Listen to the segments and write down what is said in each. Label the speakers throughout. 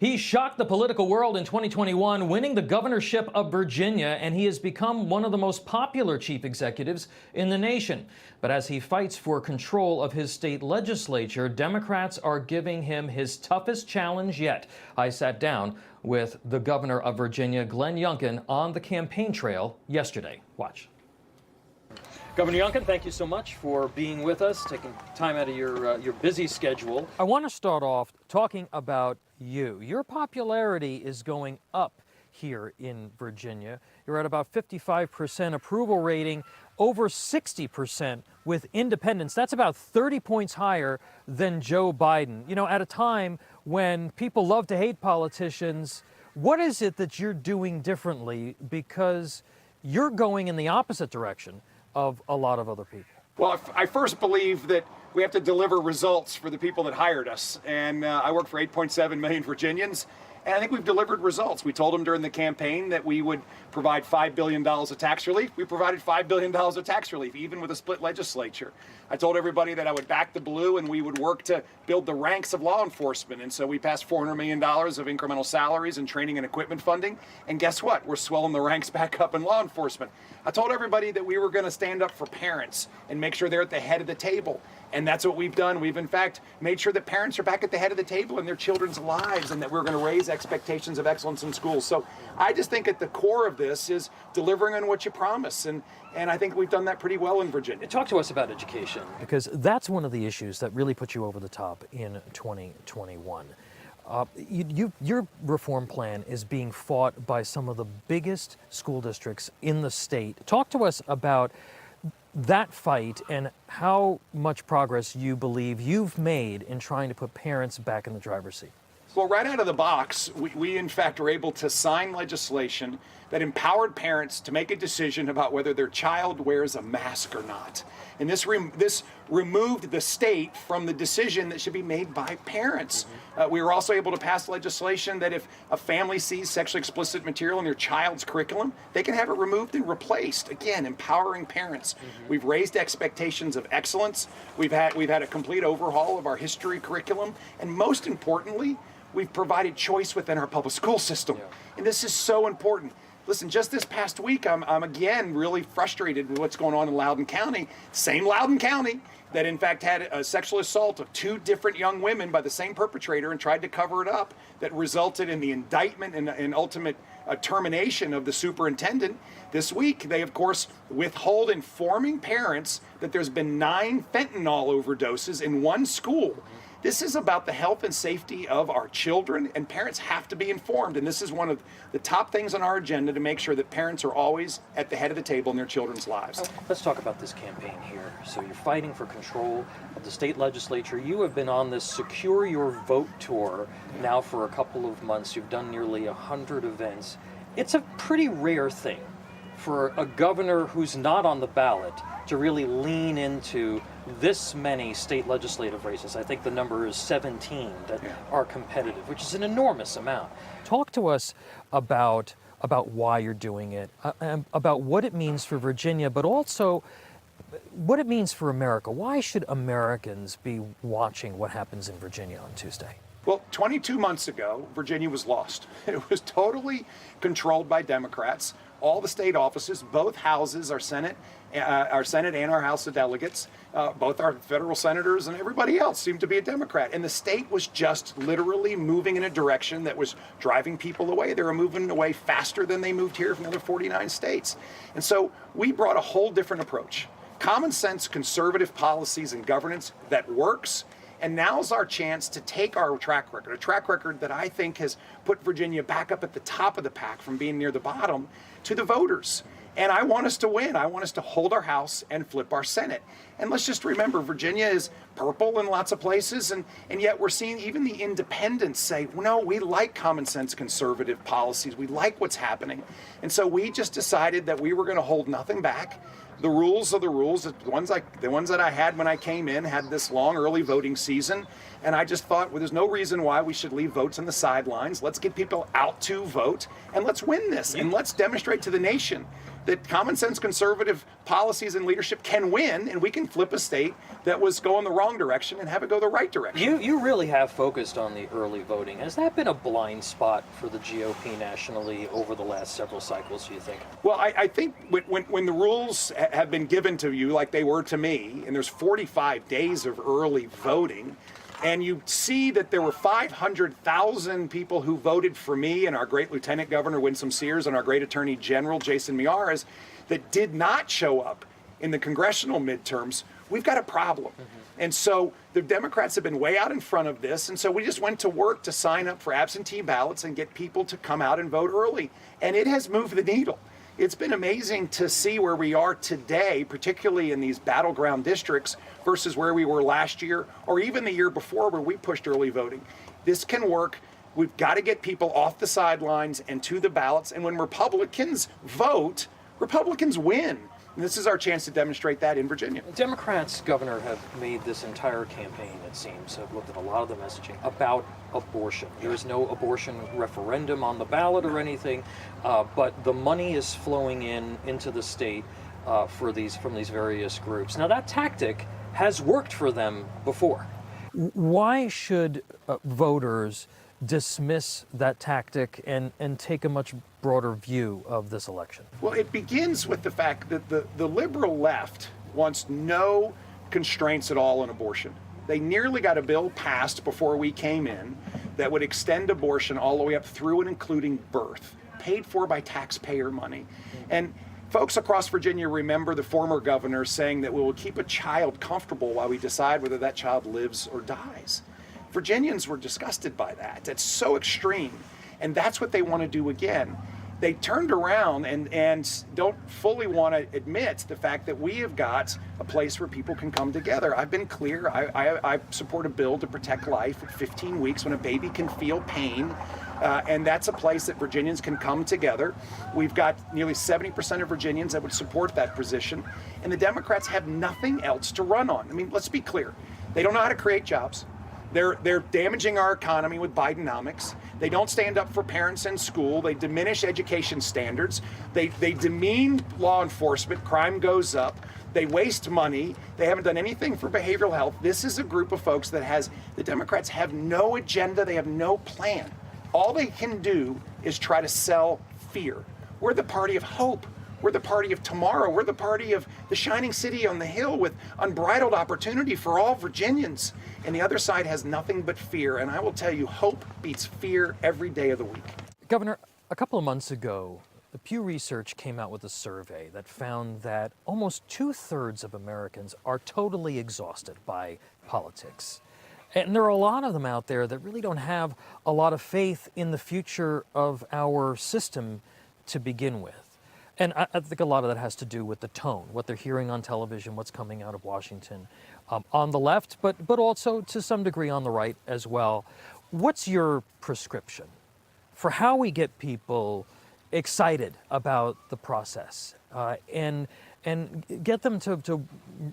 Speaker 1: He shocked the political world in 2021, winning the governorship of Virginia, and he has become one of the most popular chief executives in the nation. But as he fights for control of his state legislature, Democrats are giving him his toughest challenge yet. I sat down with the governor of Virginia, Glenn Youngkin, on the campaign trail yesterday. Watch. Governor Youngkin, thank you so much for being with us, taking time out of your busy schedule. I want to start off talking about you. Your popularity is going up here in Virginia. You're at about 55% approval rating, over 60% with independents. That's about 30 points higher than Joe Biden. You know, at a time when people love to hate politicians, what is it that you're doing differently? Because you're going in the opposite direction of a lot of other people.
Speaker 2: Well, I first believe that we have to deliver results for the people that hired us. And I work for 8.7 million Virginians. And I think we've delivered results. We told them during the campaign that we would provide $5 billion of tax relief. We provided $5 billion of tax relief, even with a split legislature. I told everybody that I would back the blue and we would work to build the ranks of law enforcement. And so we passed $400 million of incremental salaries and training and equipment funding. And guess what? We're swelling the ranks back up in law enforcement. I told everybody that we were going to stand up for parents and make sure they're at the head of the table. And that's what we've done. We've, in fact, made sure that parents are back at the head of the table in their children's lives and that we're going to raise expectations of excellence in schools. So I just think at the core of this is delivering on what you promise. And I think we've done that pretty well in Virginia.
Speaker 1: Talk to us about education, because that's one of the issues that really put you over the top in 2021. Your reform plan is being fought by some of the biggest school districts in the state. Talk to us about that fight and how much progress you believe you've made in trying to put parents back in the driver's seat.
Speaker 2: Well, right out of the box, we in fact were able to sign legislation that empowered parents to make a decision about whether their child wears a mask or not. And this removed the state from the decision that should be made by parents. We were also able to pass legislation that if a family sees sexually explicit material in their child's curriculum, they can have it removed and replaced. Again, empowering parents. We've raised expectations of excellence. We've had a complete overhaul of our history curriculum. And most importantly, we've provided choice within our public school system. And this is so important. Listen, just this past week, I'm again really frustrated with what's going on in Loudoun County. Same Loudoun County that in fact had a sexual assault of 2 different young women by the same perpetrator and tried to cover it up, that resulted in the indictment and ultimate termination of the superintendent. This week, they of course withhold informing parents that there's been 9 fentanyl overdoses in one school. This is about the health and safety of our children, and parents have to be informed. And this is one of the top things on our agenda to make sure that parents are always at the head of the table in their children's lives.
Speaker 1: Let's talk about this campaign here. So you're fighting for control of the state legislature. You have been on this Secure Your Vote tour now for a couple of months. You've done nearly 100 events. It's a pretty rare thing for a governor who's not on the ballot to really lean into this many state legislative races. I think the number is 17 that are competitive, which is an enormous amount. Talk to us about why you're doing it, about what it means for Virginia, but also what it means for America. Why should Americans be watching what happens in Virginia on Tuesday?
Speaker 2: Well, 22 months ago, Virginia was lost. It was totally controlled by Democrats. All the state offices, both houses, our Senate and our House of Delegates, both our federal senators and everybody else seemed to be a Democrat. And the state was just literally moving in a direction that was driving people away. They were moving away faster than they moved here from the other 49 states. And so we brought a whole different approach. Common sense, conservative policies and governance that works. And now's our chance to take our track record, a track record that I think has put Virginia back up at the top of the pack from being near the bottom, to the voters. And I want us to win. I want us to hold our House and flip our Senate. And let's just remember, Virginia is purple in lots of places, and yet we're seeing even the independents say, no, we like common sense conservative policies. We like what's happening. And so we just decided that we were going to hold nothing back. The rules are the rules. The ones that I had when I came in had this long early voting season. And I just thought, well, there's no reason why we should leave votes on the sidelines. Let's get people out to vote and let's win this. And let's demonstrate to the nation that common sense conservative policies and leadership can win, and we can flip a state that was going the wrong direction and have it go the right direction.
Speaker 1: You really have focused on the early voting. Has that been a blind spot for the GOP nationally over the last several cycles, do you think?
Speaker 2: Well, I think when the rules have been given to you like they were to me, and there's 45 days of early voting, and you see that there were 500,000 people who voted for me and our great Lieutenant Governor Winsome Sears and our great Attorney General Jason Miyares that did not show up in the congressional midterms, we've got a problem. And so the Democrats have been way out in front of this, and so we just went to work to sign up for absentee ballots and get people to come out and vote early. And it has moved the needle. It's been amazing to see where we are today, particularly in these battleground districts, versus where we were last year or even the year before where we pushed early voting. This can work. We've got to get people off the sidelines and to the ballots. And when Republicans vote, Republicans win. And this is our chance to demonstrate that in Virginia.
Speaker 1: Democrats, Governor, have made this entire campaign, it seems, I've looked at a lot of the messaging, about abortion. There is no abortion referendum on the ballot or anything, but the money is flowing into the state from these various groups. Now, that tactic has worked for them before. Why should voters dismiss that tactic and take a much broader view of this election?
Speaker 2: Well, it begins with the fact that the liberal left wants no constraints at all on abortion. They nearly got a bill passed before we came in that would extend abortion all the way up through and including birth, paid for by taxpayer money. And folks across Virginia remember the former governor saying that we will keep a child comfortable while we decide whether that child lives or dies. Virginians were disgusted by that. That's so extreme. And that's what they want to do again. They turned around and don't fully want to admit the fact that we have got a place where people can come together. I've been clear. I support a bill to protect life at 15 weeks when a baby can feel pain. And that's a place that Virginians can come together. We've got nearly 70% of Virginians that would support that position. And the Democrats have nothing else to run on. I mean, let's be clear. They don't know how to create jobs. They're damaging our economy with Bidenomics. They don't stand up for parents in school. They diminish education standards. They demean law enforcement. Crime goes up. They waste money. They haven't done anything for behavioral health. This is a group of folks that the Democrats have no agenda. They have no plan. All they can do is try to sell fear. We're the party of hope. We're the party of tomorrow. We're the party of the shining city on the hill with unbridled opportunity for all Virginians. And the other side has nothing but fear. And I will tell you, hope beats fear every day of the week.
Speaker 1: Governor, a couple of months ago, the Pew Research came out with a survey that found that almost 2/3 of Americans are totally exhausted by politics. And there are a lot of them out there that really don't have a lot of faith in the future of our system to begin with. And I think a lot of that has to do with the tone, what they're hearing on television, what's coming out of Washington on the left, but also to some degree on the right as well. What's your prescription for how we get people excited about the process and get them to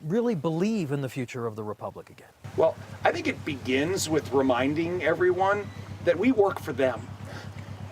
Speaker 1: really believe in the future of the Republic again?
Speaker 2: Well, I think it begins with reminding everyone that we work for them.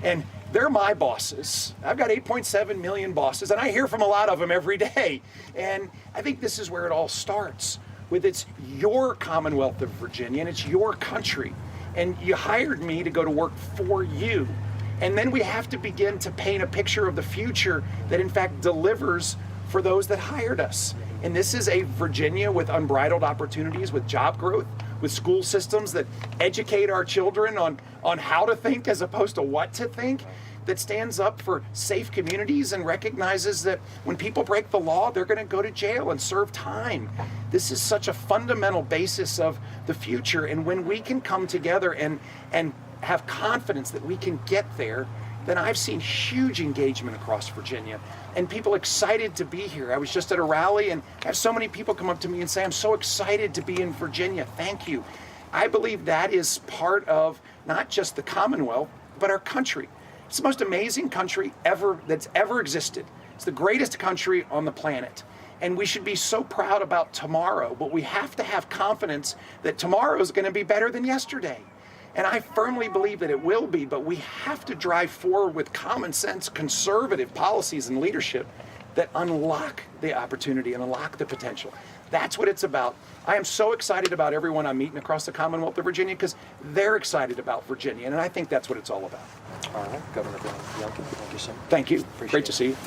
Speaker 2: And they're my bosses. I've got 8.7 million bosses, and I hear from a lot of them every day. And I think this is where it all starts, with it's your Commonwealth of Virginia, and it's your country. And you hired me to go to work for you. And then we have to begin to paint a picture of the future that in fact delivers for those that hired us. And this is a Virginia with unbridled opportunities, with job growth, with school systems that educate our children on how to think as opposed to what to think, that stands up for safe communities and recognizes that when people break the law, they're going to go to jail and serve time. This is such a fundamental basis of the future. And when we can come together and have confidence that we can get there, then I've seen huge engagement across Virginia and people excited to be here. I was just at a rally and I have so many people come up to me and say, I'm so excited to be in Virginia. Thank you. I believe that is part of not just the Commonwealth, but our country. It's the most amazing country that's ever existed. It's the greatest country on the planet. And we should be so proud about tomorrow, but we have to have confidence that tomorrow is going to be better than yesterday. And I firmly believe that it will be, but we have to drive forward with common sense, conservative policies and leadership that unlock the opportunity and unlock the potential. That's what it's about. I am so excited about everyone I'm meeting across the Commonwealth of Virginia because they're excited about Virginia, and I think that's what it's all about.
Speaker 3: All right, Governor Youngkin, thank you so much.
Speaker 2: Thank you.
Speaker 3: Appreciate
Speaker 2: Great to
Speaker 3: it.
Speaker 2: see you.